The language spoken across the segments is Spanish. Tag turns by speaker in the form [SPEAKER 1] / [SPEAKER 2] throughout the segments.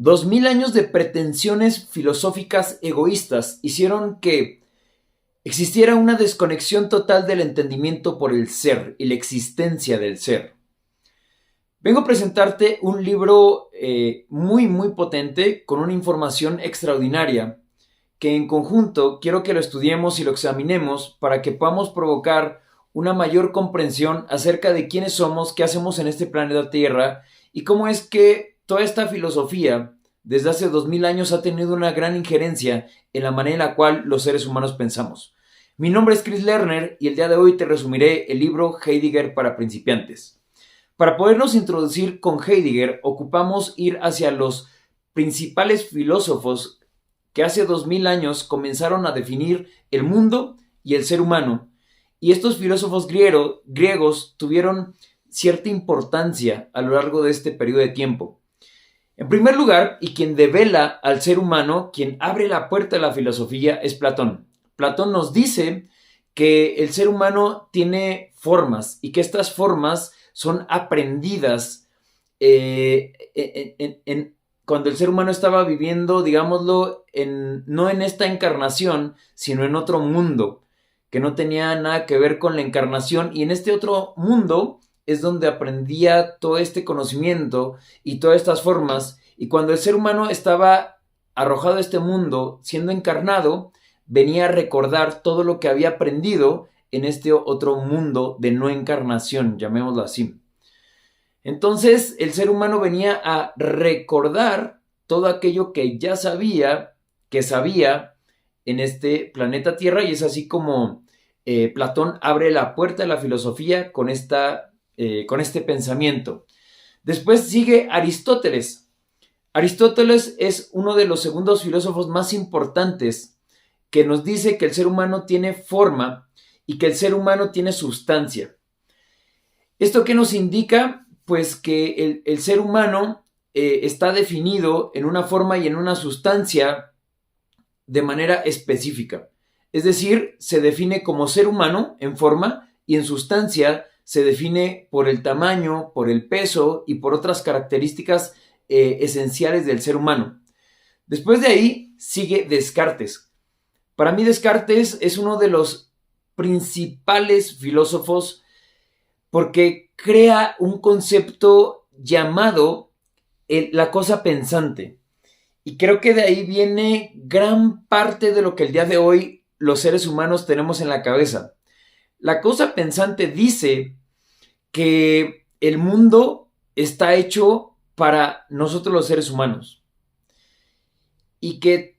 [SPEAKER 1] 2000 años de pretensiones filosóficas egoístas hicieron que existiera una desconexión total del entendimiento por el ser y la existencia del ser. Vengo a presentarte un libro muy potente con una información extraordinaria que en conjunto quiero que lo estudiemos y lo examinemos para que podamos provocar una mayor comprensión acerca de quiénes somos, qué hacemos en este planeta Tierra y cómo es que toda esta filosofía desde hace 2000 años ha tenido una gran injerencia en la manera en la cual los seres humanos pensamos. Mi nombre es Chris Lerner y el día de hoy te resumiré el libro Heidegger para principiantes. Para podernos introducir con Heidegger, ocupamos ir hacia los principales filósofos que hace 2000 años comenzaron a definir el mundo y el ser humano. Y estos filósofos griegos tuvieron cierta importancia a lo largo de este periodo de tiempo. En primer lugar, y quien devela al ser humano, quien abre la puerta de la filosofía, es Platón. Platón nos dice que el ser humano tiene formas y que estas formas son aprendidas cuando el ser humano estaba viviendo, digámoslo, no en esta encarnación, sino en otro mundo, que no tenía nada que ver con la encarnación. Y en este otro mundo es donde aprendía todo este conocimiento y todas estas formas. Y cuando el ser humano estaba arrojado a este mundo, siendo encarnado, venía a recordar todo lo que había aprendido en este otro mundo de no encarnación, llamémoslo así. Entonces el ser humano venía a recordar todo aquello que ya sabía, que sabía en este planeta Tierra, y es así como Platón abre la puerta de la filosofía con este pensamiento. Después sigue Aristóteles. Aristóteles es uno de los segundos filósofos más importantes que nos dice que el ser humano tiene forma y que el ser humano tiene sustancia. ¿Esto qué nos indica? Pues que el ser humano está definido en una forma y en una sustancia de manera específica. Es decir, se define como ser humano en forma y en sustancia se define por el tamaño, por el peso y por otras características esenciales del ser humano. Después de ahí sigue Descartes. Para mí Descartes es uno de los principales filósofos porque crea un concepto llamado la cosa pensante. Y creo que de ahí viene gran parte de lo que el día de hoy los seres humanos tenemos en la cabeza. La cosa pensante dice que el mundo está hecho para nosotros los seres humanos. Y que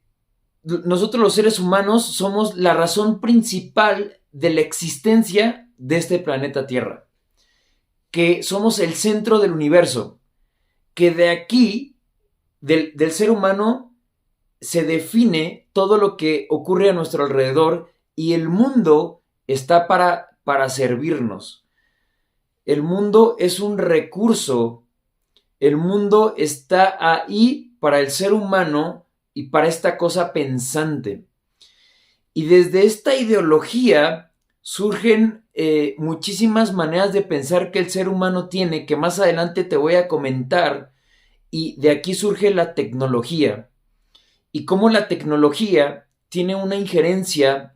[SPEAKER 1] nosotros los seres humanos somos la razón principal de la existencia de este planeta Tierra. Que somos el centro del universo. Que de aquí, del ser humano, se define todo lo que ocurre a nuestro alrededor y el mundo está para servirnos. El mundo es un recurso. El mundo está ahí para el ser humano y para esta cosa pensante. Y desde esta ideología surgen muchísimas maneras de pensar que el ser humano tiene, que más adelante te voy a comentar, y de aquí surge la tecnología. Y cómo la tecnología tiene una injerencia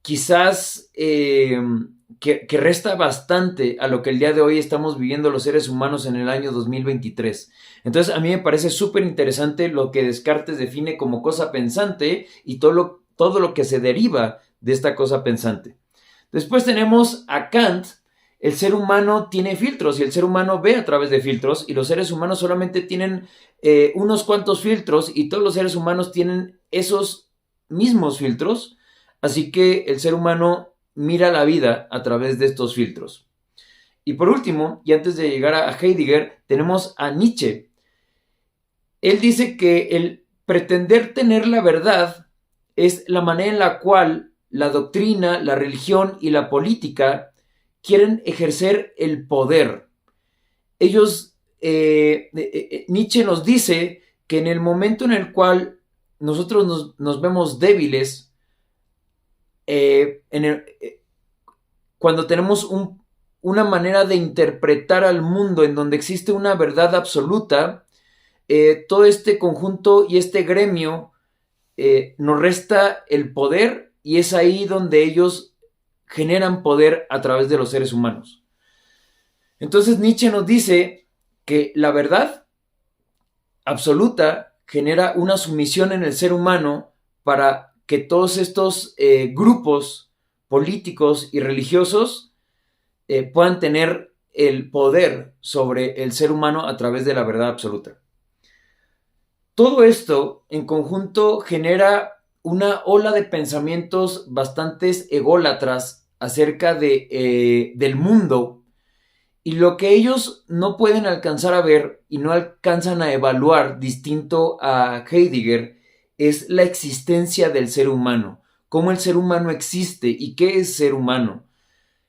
[SPEAKER 1] quizás que resta bastante a lo que el día de hoy estamos viviendo los seres humanos en el año 2023. Entonces a mí me parece súper interesante lo que Descartes define como cosa pensante y todo lo que se deriva de esta cosa pensante. Después tenemos a Kant. El ser humano tiene filtros y el ser humano ve a través de filtros y los seres humanos solamente tienen unos cuantos filtros y todos los seres humanos tienen esos mismos filtros. Así que el ser humano mira la vida a través de estos filtros. Y por último, y antes de llegar a Heidegger, tenemos a Nietzsche. Él dice que el pretender tener la verdad es la manera en la cual la doctrina, la religión y la política quieren ejercer el poder. Nietzsche nos dice que en el momento en el cual nosotros nos vemos débiles, cuando tenemos una manera de interpretar al mundo en donde existe una verdad absoluta, todo este conjunto y este gremio nos resta el poder, y es ahí donde ellos generan poder a través de los seres humanos. Entonces Nietzsche nos dice que la verdad absoluta genera una sumisión en el ser humano para que todos estos grupos políticos y religiosos puedan tener el poder sobre el ser humano a través de la verdad absoluta. Todo esto en conjunto genera una ola de pensamientos bastante ególatras acerca del mundo, y lo que ellos no pueden alcanzar a ver y no alcanzan a evaluar, distinto a Heidegger, es la existencia del ser humano, cómo el ser humano existe y qué es ser humano.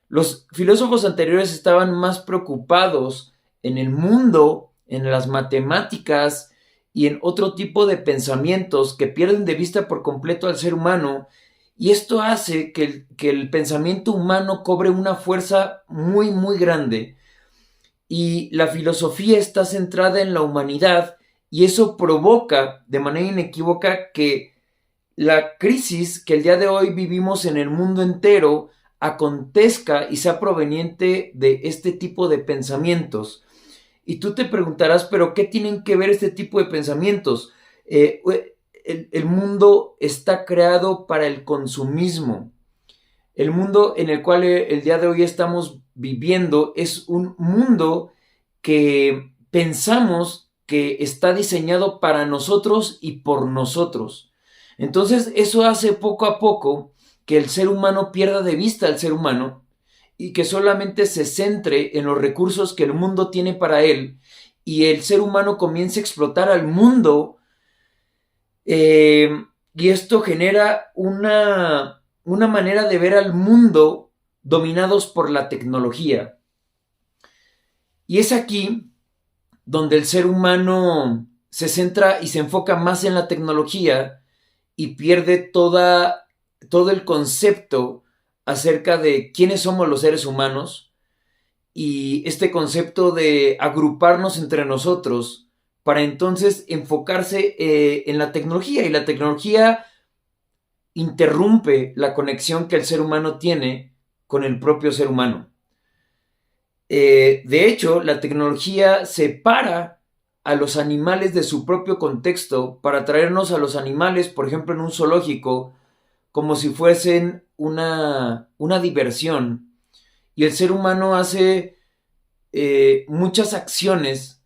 [SPEAKER 1] Los filósofos anteriores estaban más preocupados en el mundo, en las matemáticas y en otro tipo de pensamientos que pierden de vista por completo al ser humano, y esto hace que el pensamiento humano cobre una fuerza muy, muy grande. Y la filosofía está centrada en la humanidad, y eso provoca de manera inequívoca que la crisis que el día de hoy vivimos en el mundo entero acontezca y sea proveniente de este tipo de pensamientos. Y tú te preguntarás, ¿pero qué tienen que ver este tipo de pensamientos? El mundo está creado para el consumismo. El mundo en el cual el día de hoy estamos viviendo es un mundo que pensamos que está diseñado para nosotros y por nosotros. Entonces eso hace poco a poco que el ser humano pierda de vista al ser humano y que solamente se centre en los recursos que el mundo tiene para él, y el ser humano comience a explotar al mundo, y esto genera una manera de ver al mundo dominados por la tecnología. Y es aquí donde el ser humano se centra y se enfoca más en la tecnología y pierde todo el concepto acerca de quiénes somos los seres humanos, y este concepto de agruparnos entre nosotros para entonces enfocarse en la tecnología, y la tecnología interrumpe la conexión que el ser humano tiene con el propio ser humano. De hecho, la tecnología separa a los animales de su propio contexto para traernos a los animales, por ejemplo, en un zoológico, como si fuesen una diversión. Y el ser humano hace muchas acciones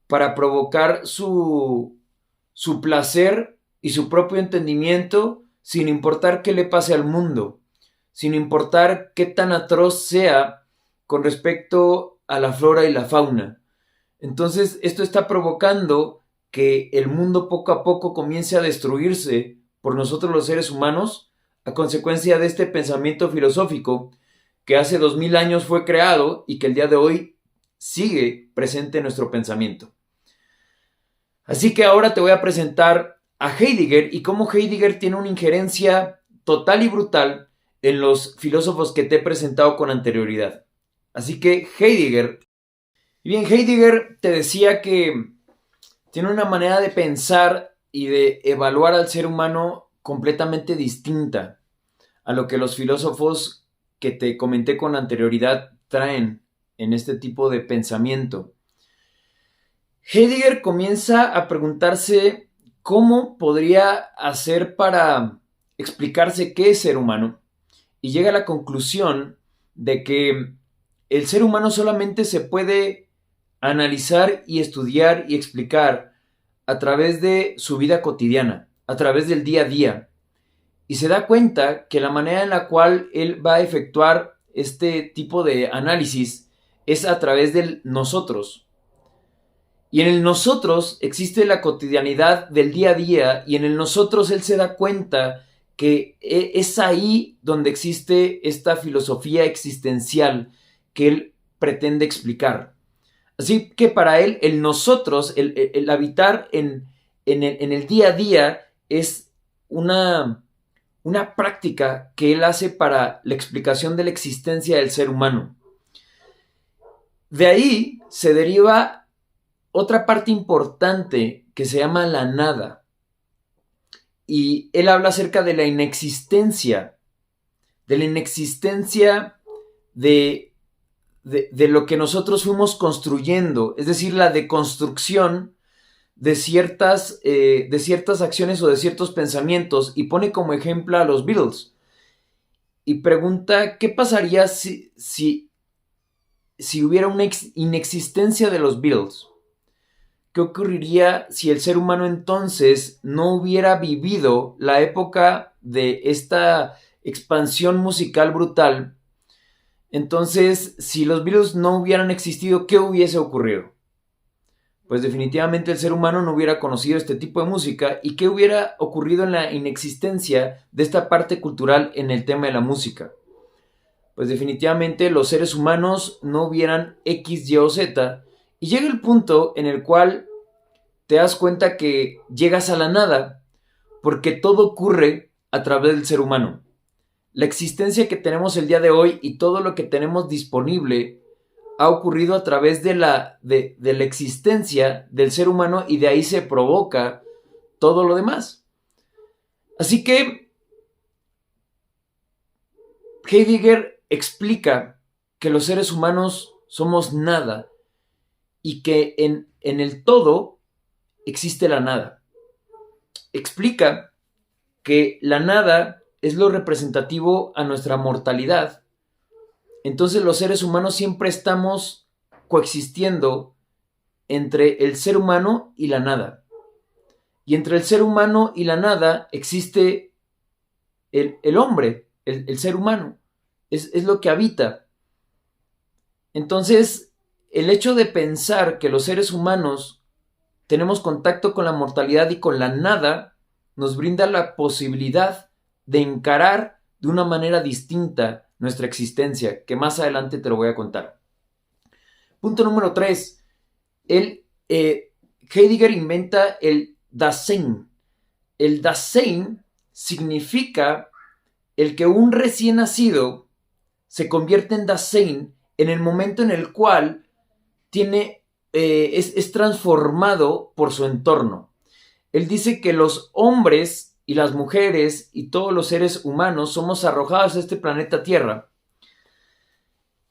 [SPEAKER 1] para provocar su placer y su propio entendimiento, sin importar qué le pase al mundo, sin importar qué tan atroz sea con respecto a la flora y la fauna. Entonces, esto está provocando que el mundo poco a poco comience a destruirse por nosotros los seres humanos, a consecuencia de este pensamiento filosófico que hace 2000 años fue creado y que el día de hoy sigue presente en nuestro pensamiento. Así que ahora te voy a presentar a Heidegger y cómo Heidegger tiene una injerencia total y brutal en los filósofos que te he presentado con anterioridad. Así que Heidegger, te decía que tiene una manera de pensar y de evaluar al ser humano completamente distinta a lo que los filósofos que te comenté con anterioridad traen en este tipo de pensamiento. Heidegger comienza a preguntarse cómo podría hacer para explicarse qué es ser humano, y llega a la conclusión de que el ser humano solamente se puede analizar y estudiar y explicar a través de su vida cotidiana, a través del día a día. Y se da cuenta que la manera en la cual él va a efectuar este tipo de análisis es a través del nosotros. Y en el nosotros existe la cotidianidad del día a día, y en el nosotros él se da cuenta que es ahí donde existe esta filosofía existencial que él pretende explicar. Así que para él, el nosotros, el habitar en el día a día, es una práctica que él hace para la explicación de la existencia del ser humano. De ahí se deriva otra parte importante que se llama la nada. Y él habla acerca de la inexistencia de lo que nosotros fuimos construyendo, es decir, la deconstrucción de ciertas acciones o de ciertos pensamientos, y pone como ejemplo a los Beatles. Y pregunta, ¿qué pasaría si hubiera una inexistencia de los Beatles? ¿Qué ocurriría si el ser humano entonces no hubiera vivido la época de esta expansión musical brutal? Entonces, si los Beatles no hubieran existido, ¿qué hubiese ocurrido? Pues definitivamente el ser humano no hubiera conocido este tipo de música. ¿Y qué hubiera ocurrido en la inexistencia de esta parte cultural en el tema de la música? Pues definitivamente los seres humanos no hubieran X, Y o Z. Y llega el punto en el cual te das cuenta que llegas a la nada, porque todo ocurre a través del ser humano. La existencia que tenemos el día de hoy y todo lo que tenemos disponible ha ocurrido a través de la existencia del ser humano, y de ahí se provoca todo lo demás. Así que Heidegger explica que los seres humanos somos nada y que en el todo existe la nada. Explica que la nada es lo representativo a nuestra mortalidad. Entonces los seres humanos siempre estamos coexistiendo entre el ser humano y la nada. Y entre el ser humano y la nada existe el hombre, el ser humano. Es lo que habita. Entonces, el hecho de pensar que los seres humanos tenemos contacto con la mortalidad y con la nada nos brinda la posibilidad de encarar de una manera distinta nuestra existencia, que más adelante te lo voy a contar. Punto número 3. Heidegger inventa el Dasein. El Dasein significa el que un recién nacido se convierte en Dasein en el momento en el cual es transformado por su entorno. Él dice que los hombres y las mujeres y todos los seres humanos somos arrojados a este planeta Tierra,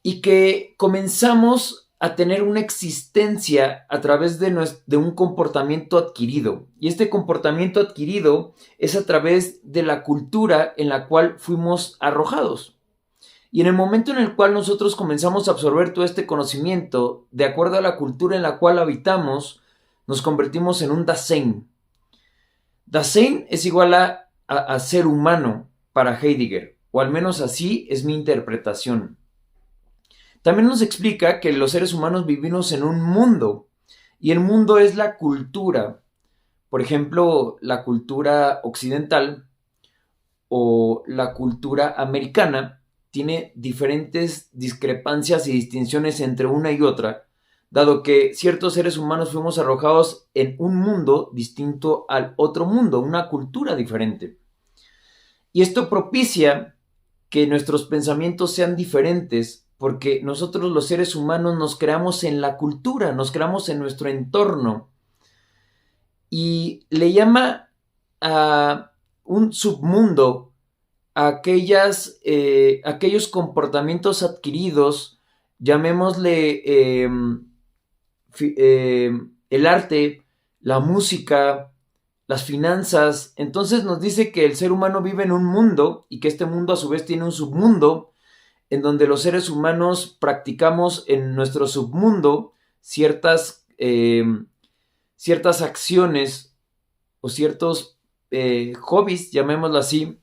[SPEAKER 1] y que comenzamos a tener una existencia a través de un comportamiento adquirido. Y este comportamiento adquirido es a través de la cultura en la cual fuimos arrojados. Y en el momento en el cual nosotros comenzamos a absorber todo este conocimiento, de acuerdo a la cultura en la cual habitamos, nos convertimos en un Dasein. Dasein es igual a ser humano para Heidegger, o al menos así es mi interpretación. También nos explica que los seres humanos vivimos en un mundo, y el mundo es la cultura. Por ejemplo, la cultura occidental o la cultura americana tiene diferentes discrepancias y distinciones entre una y otra, dado que ciertos seres humanos fuimos arrojados en un mundo distinto al otro mundo, una cultura diferente. Y esto propicia que nuestros pensamientos sean diferentes, porque nosotros los seres humanos nos creamos en la cultura, nos creamos en nuestro entorno. Y le llama a un submundo a aquellos comportamientos adquiridos, llamémosle el arte, la música, las finanzas. Entonces nos dice que el ser humano vive en un mundo, y que este mundo a su vez tiene un submundo, en donde los seres humanos practicamos en nuestro submundo ciertas acciones o ciertos hobbies, llamémoslo así,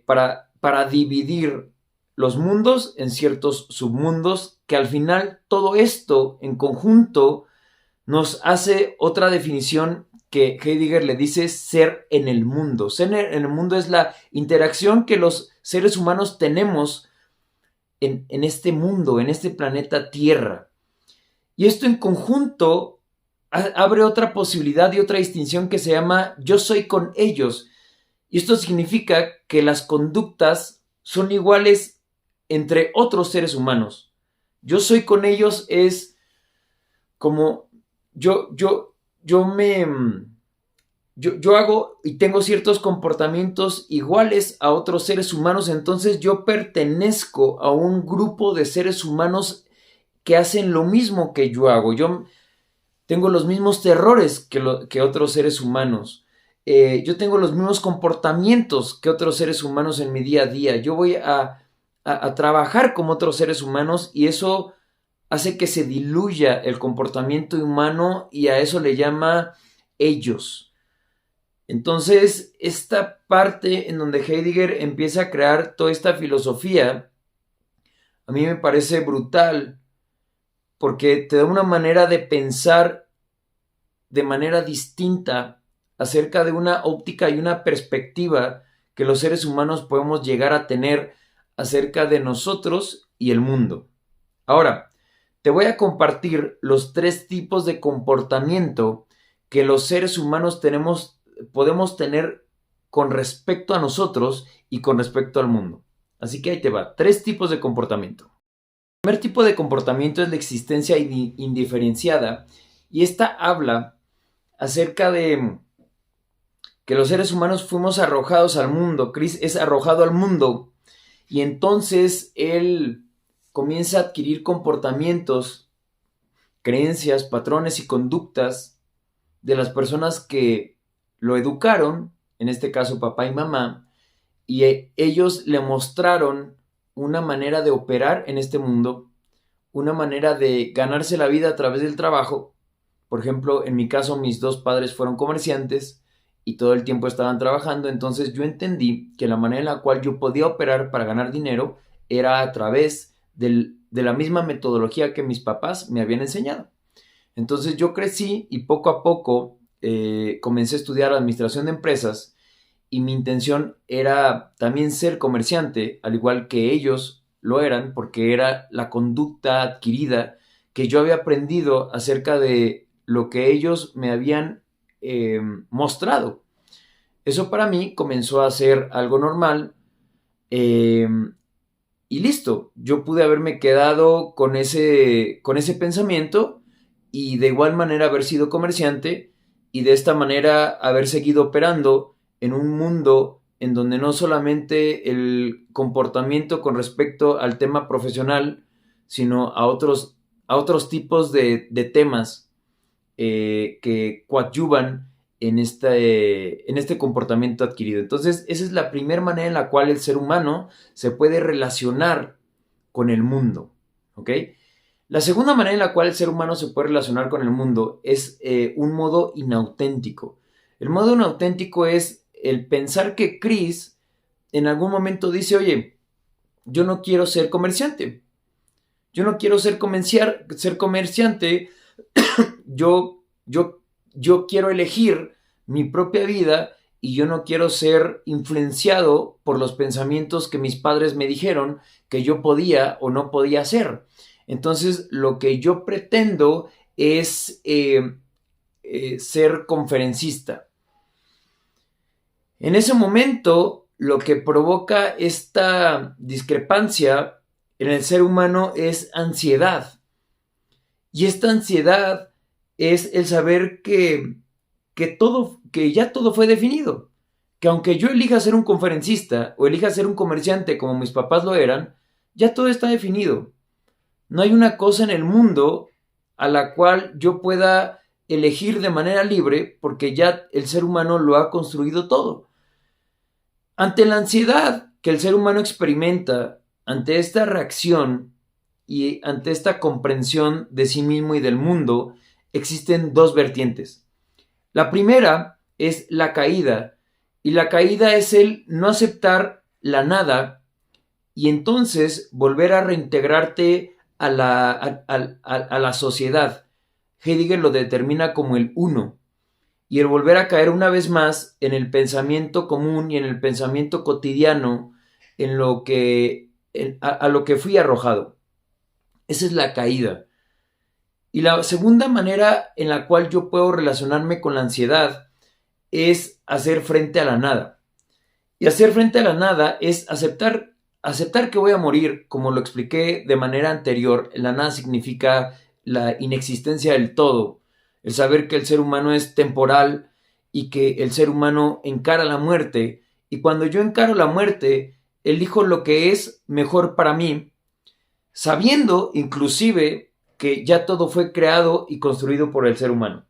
[SPEAKER 1] para dividir los mundos en ciertos submundos, que al final todo esto en conjunto nos hace otra definición que Heidegger le dice ser en el mundo. Ser en el mundo es la interacción que los seres humanos tenemos en este mundo, en este planeta Tierra. Y esto en conjunto abre otra posibilidad y otra distinción que se llama yo soy con ellos. Y esto significa que las conductas son iguales entre otros seres humanos. Yo soy con ellos es como yo me... Yo hago y tengo ciertos comportamientos iguales a otros seres humanos, entonces yo pertenezco a un grupo de seres humanos que hacen lo mismo que yo hago. Yo tengo los mismos terrores que otros seres humanos. Yo tengo los mismos comportamientos que otros seres humanos en mi día a día. Yo voy a trabajar como otros seres humanos y eso hace que se diluya el comportamiento humano y a eso le llama ellos. Entonces, esta parte en donde Heidegger empieza a crear toda esta filosofía, a mí me parece brutal porque te da una manera de pensar de manera distinta acerca de una óptica y una perspectiva que los seres humanos podemos llegar a tener acerca de nosotros y el mundo. Ahora, te voy a compartir los 3 tipos de comportamiento que los seres humanos podemos tener con respecto a nosotros y con respecto al mundo. Así que ahí te va, 3 tipos de comportamiento. El primer tipo de comportamiento es la existencia indiferenciada y esta habla acerca de que los seres humanos fuimos arrojados al mundo. Chris es arrojado al mundo y entonces él comienza a adquirir comportamientos, creencias, patrones y conductas de las personas que lo educaron, en este caso papá y mamá, y ellos le mostraron una manera de operar en este mundo, una manera de ganarse la vida a través del trabajo. Por ejemplo, en mi caso, mis 2 padres fueron comerciantes y todo el tiempo estaban trabajando, entonces yo entendí que la manera en la cual yo podía operar para ganar dinero era a través de la misma metodología que mis papás me habían enseñado. Entonces yo crecí y poco a poco comencé a estudiar administración de empresas y mi intención era también ser comerciante, al igual que ellos lo eran, porque era la conducta adquirida que yo había aprendido acerca de lo que ellos me habían mostrado. Eso para mí comenzó a ser algo normal y listo. Yo pude haberme quedado con ese pensamiento y de igual manera haber sido comerciante y de esta manera haber seguido operando en un mundo en donde no solamente el comportamiento con respecto al tema profesional, sino a otros tipos de temas que coadyuvan en este comportamiento adquirido. Entonces, esa es la primera manera en la cual el ser humano se puede relacionar con el mundo, ¿ok? La segunda manera en la cual el ser humano se puede relacionar con el mundo es un modo inauténtico. El modo inauténtico es el pensar que Chris en algún momento dice, oye, yo no quiero ser comerciante. Yo no quiero ser comerciante. yo quiero elegir mi propia vida y yo no quiero ser influenciado por los pensamientos que mis padres me dijeron que yo podía o no podía hacer. Entonces, lo que yo pretendo es ser conferencista. En ese momento, lo que provoca esta discrepancia en el ser humano es ansiedad. Y esta ansiedad es el saber que ya todo fue definido. Que aunque yo elija ser un conferencista o elija ser un comerciante como mis papás lo eran, ya todo está definido. No hay una cosa en el mundo a la cual yo pueda elegir de manera libre porque ya el ser humano lo ha construido todo. Ante la ansiedad que el ser humano experimenta, ante esta reacción y ante esta comprensión de sí mismo y del mundo, existen 2 vertientes. La primera es la caída, y la caída es el no aceptar la nada y entonces volver a reintegrarte a la sociedad. Heidegger lo determina como el uno, y el volver a caer una vez más en el pensamiento común y en el pensamiento cotidiano, en lo que, a lo que fui arrojado. Esa es la caída. Y la segunda manera en la cual yo puedo relacionarme con la ansiedad es hacer frente a la nada. Y hacer frente a la nada es aceptar que voy a morir, como lo expliqué de manera anterior. La nada significa la inexistencia del todo, el saber que el ser humano es temporal y que el ser humano encara la muerte, y cuando yo encaro la muerte, elijo lo que es mejor para mí, sabiendo inclusive que ya todo fue creado y construido por el ser humano.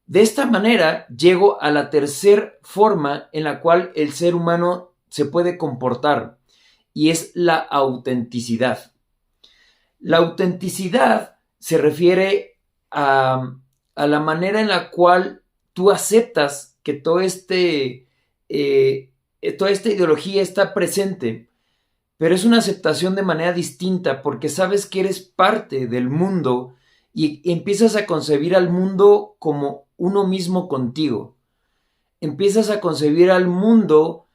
[SPEAKER 1] De esta manera llego a la tercera forma en la cual el ser humano se puede comportar, y es la autenticidad. La autenticidad se refiere a la manera en la cual tú aceptas que toda esta ideología está presente, pero es una aceptación de manera distinta porque sabes que eres parte del mundo y empiezas a concebir al mundo como uno mismo contigo. Empiezas a concebir al mundo,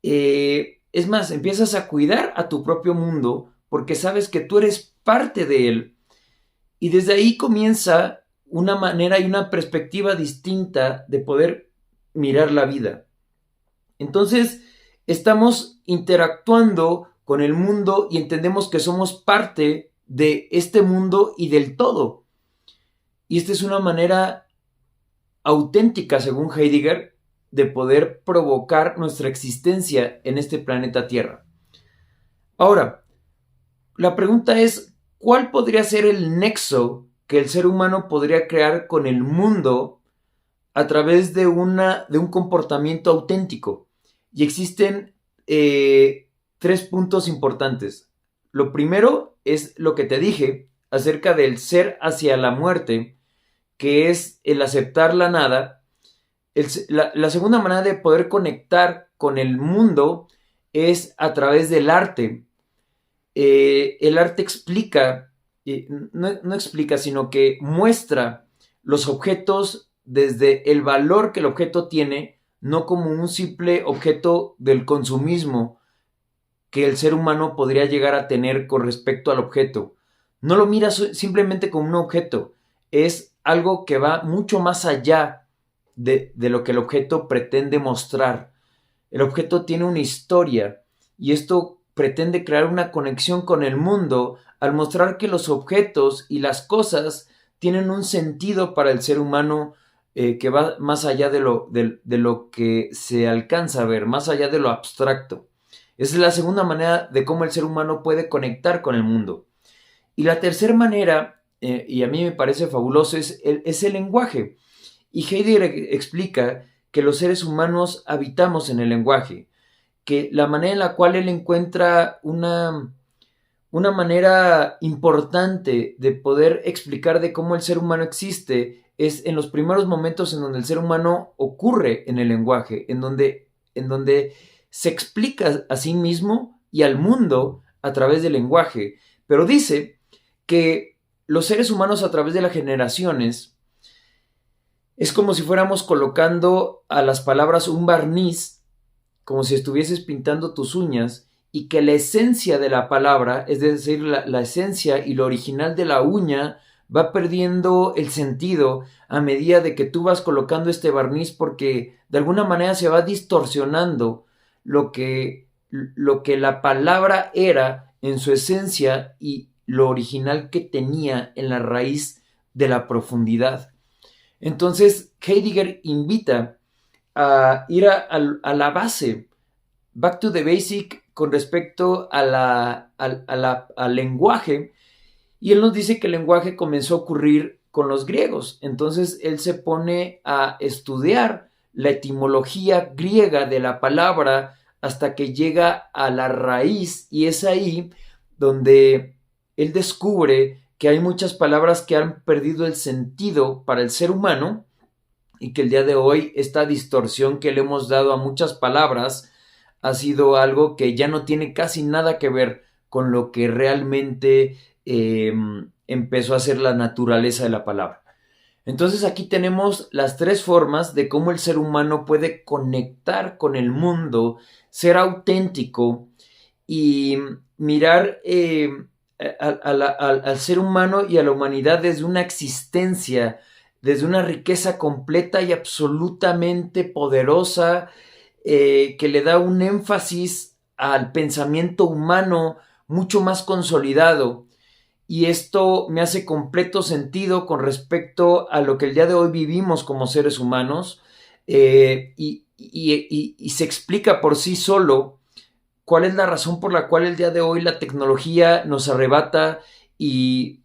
[SPEAKER 1] es más, empiezas a cuidar a tu propio mundo porque sabes que tú eres parte de él. Y desde ahí comienza una manera y una perspectiva distinta de poder mirar la vida. Entonces, estamos interactuando con el mundo y entendemos que somos parte de este mundo y del todo. Y esta es una manera auténtica, según Heidegger, de poder provocar nuestra existencia en este planeta Tierra. Ahora, la pregunta es, ¿cuál podría ser el nexo que el ser humano podría crear con el mundo a través de un comportamiento auténtico? Y existen 3 puntos importantes. Lo primero es lo que te dije acerca del ser hacia la muerte, que es el aceptar la nada. La segunda manera de poder conectar con el mundo es a través del arte. El arte explica, no explica, sino que muestra los objetos desde el valor que el objeto tiene, no como un simple objeto del consumismo que el ser humano podría llegar a tener con respecto al objeto. No lo mira simplemente como un objeto, es algo que va mucho más allá de lo que el objeto pretende mostrar. El objeto tiene una historia y esto pretende crear una conexión con el mundo al mostrar que los objetos y las cosas tienen un sentido para el ser humano que va más allá de lo que se alcanza a ver, más allá de lo abstracto. Esa es la segunda manera de cómo el ser humano puede conectar con el mundo. Y la tercera manera, y a mí me parece fabuloso, es el lenguaje. Y Heidegger explica que los seres humanos habitamos en el lenguaje, que la manera en la cual él encuentra una manera importante de poder explicar de cómo el ser humano existe es en los primeros momentos en donde el ser humano ocurre en el lenguaje, en donde se explica a sí mismo y al mundo a través del lenguaje. Pero dice que los seres humanos a través de las generaciones es como si fuéramos colocando a las palabras un barniz, como si estuvieses pintando tus uñas, y que la esencia de la palabra, es decir, la esencia y lo original de la uña, va perdiendo el sentido a medida de que tú vas colocando este barniz, porque de alguna manera se va distorsionando lo que la palabra era en su esencia y lo original que tenía en la raíz de la profundidad. Entonces, Heidegger invita a ir a la base, back to the basic, con respecto al lenguaje, y él nos dice que el lenguaje comenzó a ocurrir con los griegos. Entonces él se pone a estudiar la etimología griega de la palabra hasta que llega a la raíz, y es ahí donde él descubre que hay muchas palabras que han perdido el sentido para el ser humano, y que el día de hoy esta distorsión que le hemos dado a muchas palabras ha sido algo que ya no tiene casi nada que ver con lo que realmente empezó a ser la naturaleza de la palabra. Entonces aquí tenemos las 3 formas de cómo el ser humano puede conectar con el mundo, ser auténtico y mirar al ser humano y a la humanidad desde una existencia, desde una riqueza completa y absolutamente poderosa, que le da un énfasis al pensamiento humano mucho más consolidado. y esto me hace completo sentido con respecto a lo que el día de hoy vivimos como seres humanos, y se explica por sí solo cuál es la razón por la cual el día de hoy la tecnología nos arrebata y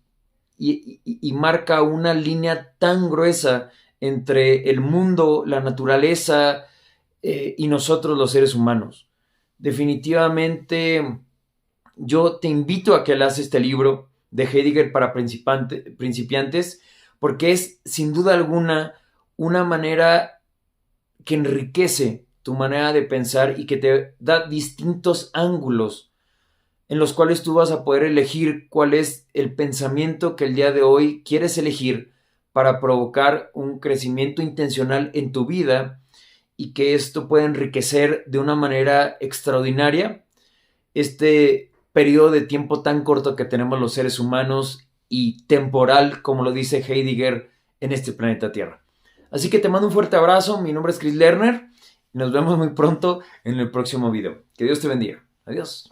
[SPEAKER 1] marca una línea tan gruesa entre el mundo, la naturaleza, y nosotros los seres humanos. Definitivamente yo te invito a que leas este libro de Heidegger para principiantes, porque es sin duda alguna una manera que enriquece tu manera de pensar y que te da distintos ángulos en los cuales tú vas a poder elegir cuál es el pensamiento que el día de hoy quieres elegir para provocar un crecimiento intencional en tu vida, y que esto puede enriquecer de una manera extraordinaria este periodo de tiempo tan corto que tenemos los seres humanos y temporal, como lo dice Heidegger, en este planeta Tierra. Así que te mando un fuerte abrazo, mi nombre es Chris Lerner y nos vemos muy pronto en el próximo video. Que Dios te bendiga. Adiós.